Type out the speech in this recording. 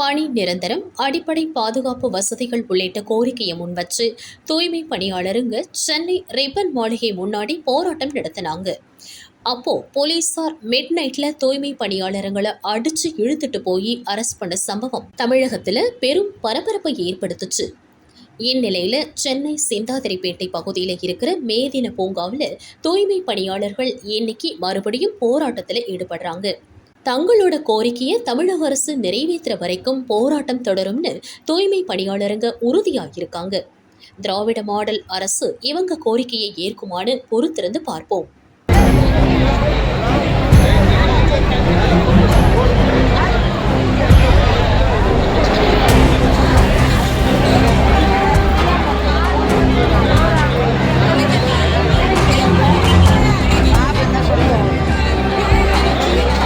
பணி நிரந்தரம், அடிப்படை பாதுகாப்பு வசதிகள் உள்ளிட்ட கோரிக்கையை முன்வச்சு தூய்மை பணியாளருங்க சென்னை ரிப்பன் மாளிகை முன்னாடி போராட்டம் நடத்தினாங்க. அப்போ போலீசார் மிட் நைட்ல தூய்மை பணியாளர்களை அடிச்சு இழுத்துட்டு போய் அரெஸ்ட் பண்ண சம்பவம் தமிழகத்துல பெரும் பரபரப்பை ஏற்படுத்துச்சு. இந்நிலையில சென்னை சிந்தாதிரிப்பேட்டை பகுதியில் இருக்கிற மேதின பூங்காவில் தூய்மை பணியாளர்கள் இன்னைக்கு மறுபடியும் போராட்டத்தில் ஈடுபடுறாங்க. தங்களோட கோரிக்கையை தமிழக அரசு நிறைவேற்றுற வரைக்கும் போராட்டம் தொடரும்னு தூய்மை பணியாளருங்க உறுதியாகியிருக்காங்க. திராவிட மாடல் அரசு இவங்க கோரிக்கையை ஏற்குமான்னு பொறுத்திருந்து பார்ப்போம்.